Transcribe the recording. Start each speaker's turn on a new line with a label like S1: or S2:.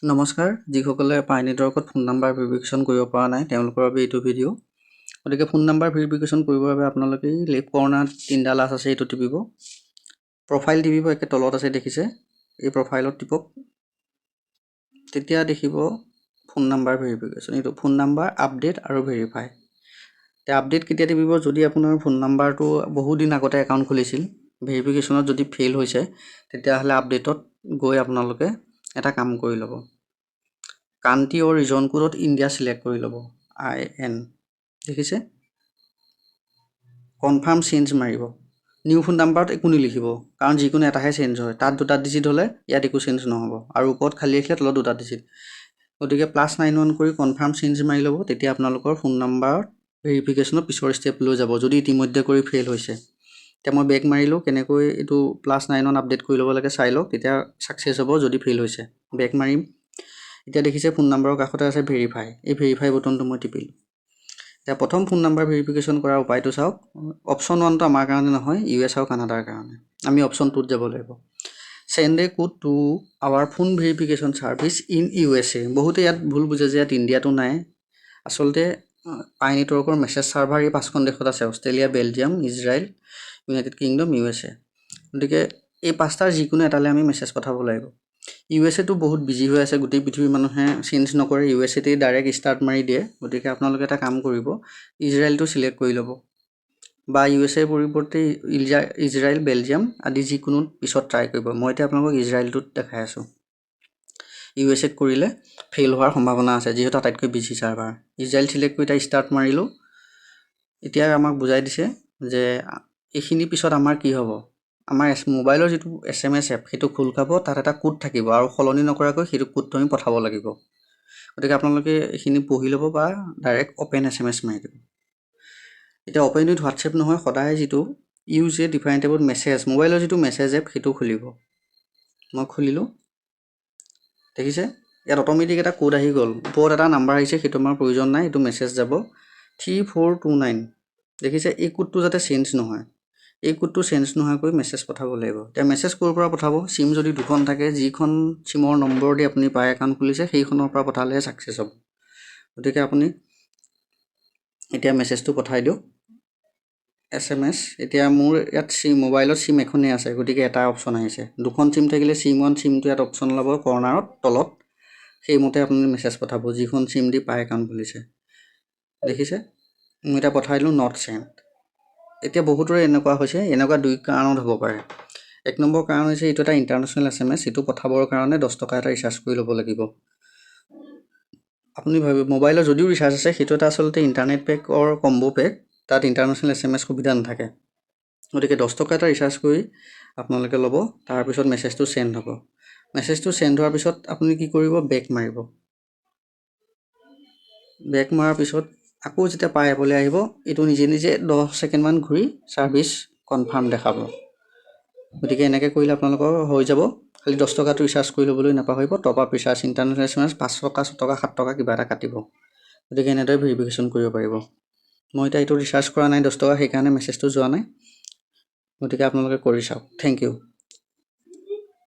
S1: নমস্কাৰ যিসকলে পাই নেটৱৰ্কত ফোন নাম্বাৰ ভেৰিফিকেশ্যন কৰিব পৰা নাই তেওঁলোকৰ বাবে এইটো ভিডিঅ' গতিকে ফোন নাম্বাৰ ভেৰিফিকেশ্যন কৰিবৰ বাবে আপোনালোকে লেফ্ট কৰ্ণাৰত তিনিটা লাষ্ট আছে এইটো টিপিব প্ৰফাইল টিপিব একে তলত আছে দেখিছে এই প্ৰফাইলত টিপক তেতিয়া দেখিব ফোন নাম্বাৰ ভেৰিফিকেশ্যন এইটো ফোন নাম্বাৰ আপডেট আৰু ভেৰিফাই তে আপডেট কেতিয়া টিপিব যদি আপোনাৰ ফোন নাম্বাৰটো বহু দিন আগতে একাউণ্ট খুলিছিল ভেৰিফিকেশ্যনত যদি ফেইল হৈছে তেতিয়াহ'লে আপডেটত গৈ আপোনালোকে এটা কাম কৰি ল'ব কান্ট্ৰি আৰু ৰিজন কোডত ইণ্ডিয়া সিলেক্ট কৰি ল'ব IN দেখিছে কনফাৰ্ম চেঞ্জ মাৰিব নিউ ফোন নাম্বাৰত একো নিলিখিব কাৰণ যিকোনো এটাহে চেঞ্জ হয় তাত দুটা ডিজিট হ'লে ইয়াত একো চেঞ্জ নহ'ব আৰু ওপৰত খালি ৰাখিলে তলত দুটা ডিজিট গতিকে +91 কৰি কনফাৰ্ম চেঞ্জ মাৰি ল'ব তেতিয়া আপোনালোকৰ ফোন নাম্বাৰত ভেৰিফিকেশ্যনৰ পিছৰ ষ্টেপ লৈ যাব যদি ইতিমধ্যে কৰি ফেইল হৈছে এতিয়া মই বেক মাৰিলোঁ কেনেকৈ এইটো +91 আপডেট কৰি ল'ব লাগে চাই লওক তেতিয়া ছাকচেছ হ'ব যদি ফেইল হৈছে বেক মাৰিম এতিয়া দেখিছে ফোন নাম্বাৰৰ কাষতে আছে ভেৰিফাই এই ভেৰিফাই বটনটো মই টিপিলোঁ এতিয়া প্ৰথম ফোন নাম্বাৰ ভেৰিফিকেশ্যন কৰাৰ উপায়টো চাওক অপশ্যন 1টো আমাৰ কাৰণে নহয় US আৰু কানাডাৰ কাৰণে আমি অপশ্যন 2ত যাব লাগিব send a code to our phone verification service in USA বহুতে ইয়াত ভুল বুজে যে ইয়াত ইণ্ডিয়াটো নাই আচলতে পাই নেটৱৰ্কৰ মেছেজ চাৰ্ভাৰ এই 5খন দেশত আছে Australia Belgium Israel United kingdom USA গতিকে এই 5টাৰ যিকোনো এটালৈ আমি মেছেজ পঠাব লাগিব USA টো বহুত বিজি হৈ আছে গোটেই পৃথিৱীৰ মানুহে চেঞ্জ নকৰে USA তে ডাইৰেক্ট ষ্টাৰ্ট মাৰি দিয়ে গতিকে আপোনালোকে এটা কাম কৰিব ইজৰাইলটো সিলেক্ট কৰি ল'ব বা USA পৰিৱৰ্তে ইজৰাইল বেলজিয়াম আদি যিকোনো পিছত ট্ৰাই কৰিব মই এতিয়া আপোনালোকক ইজৰাইলটোত দেখাই আছো USA ত কৰিলে ফেইল হোৱাৰ সম্ভাৱনা আছে যিহেতু আটাইতকৈ বিজি চাৰ্ভাৰ ইজৰাইল সিলেক্ট কৰি এটা ষ্টাৰ্ট মাৰিলো এতিয়া আমাক বুজাই দিছে যে এইখিনি পিছত আমাৰ কি হ'ব আমাৰ মোবাইলৰ যিটো SMS এপ সেইটো খোল খাব তাত এটা কোড থাকিব আৰু সলনি নকৰাকৈ সেইটো কোডটো আমি পঠাব লাগিব গতিকে আপোনালোকে এইখিনি পঢ়ি ল'ব বা ডাইৰেক্ট ওপেন SMS মাৰি দিব এতিয়া ওপেন উইথ WhatsApp নহয় সদায় যিটো ইউজ এ ডিফাৰেণ্টেবল মেছেজ মোবাইলৰ যিটো মেছেজ এপ সেইটো খুলিব মই খুলিলোঁ দেখিছে ইয়াত অটোমেটিক এটা কোড আহি গ'ল ওপৰত এটা নাম্বাৰ আহিছে সেইটো আমাৰ প্ৰয়োজন নাই এইটো মেছেজ যাব 3429 দেখিছে এই কোডটো যাতে চেঞ্জ নহয় এই কোডটো চেঞ্জ নোহোৱাকৈ মেছেজ পঠাব লাগিব এতিয়া মেছেজ ক'ৰ পৰা পঠাব সিম যদি দুখন থাকে যিখন সিমৰ নম্বৰ দি আপুনি পাই একাউণ্ট খুলিছে সেইখনৰ পৰা পঠালে ছাকচেছ হ'ব গতিকে আপুনি এতিয়া মেছেজটো পঠাই দিও SMS এতিয়া মোৰ ইয়াত সিম মোবাইলত সিম এখনে আছে গতিকে এটা অপচন আহিছে দুখন সিম থাকিলে সিম 1 সিম 2 ইয়াত অপচন ল'ব কৰ্নাৰত তলত সেইমতে আপুনি মেছেজ পঠাব যিখন সিম দি পাই একাউণ্ট খুলিছে দেখিছে মই এটা পঠাই দিলো নট সেন্ট এতিয়া বহুতৰে এনেকুৱা হৈছে এনেকুৱা দুই কাৰণত হ'ব পাৰে এক নম্বৰ কাৰণ হৈছে এইটো এটা ইন্টাৰনেশ্যনেল SMS এটো পঠাবৰ কাৰণে 10 টকা এটা ৰিচাৰ্জ কৰি ল'ব লাগিব আপুনি ভাবে মোবাইলৰ যদিও ৰিচাৰ্জ আছে সেইটো এটা আসলতে ইন্টাৰনেট পেক অৰ কম্বো পেক তাত ইন্টাৰনেশ্যনেল SMS সুবিধা নাথাকে গতিকে 10 টকা এটা ৰিচাৰ্জ কৰি আপোনালোকে ল'ব তাৰ পিছত মেছেজটো সেন্ড হ'ব মেছেজটো সেন্ড হোৱাৰ পিছত আপুনি কি কৰিব বেক মাৰিব বেক মাৰাৰ পিছত আকৌ যেতিয়া পাই এপলৈ আহিব এটো নিজে নিজে 10 সেকেন্ড মান ঘূৰি সাৰ্ভিস কনফাৰ্ম দেখাব গতিকে এনেকৈ কৰিলে আপোনালোকৰ হৈ যাব খালি 10 টকাটো ৰিচাৰ্জ কৰি ল'বলৈ নাপাহৰিব top up recharge international SMS 5 টকা 7 টকা 7 টকা কিবা এটা কাটিব গতিকে এনেদৰে ভেৰিফিকেশ্যন কৰিব পাৰিব মই এটা এইটো ৰিচাৰ্জ কৰা নাই 10 টকা সেই কাৰণে মেছেজটো যোৱা নাই গতিকে আপোনালোকে কৰি চাওক থ্যাংক ইউ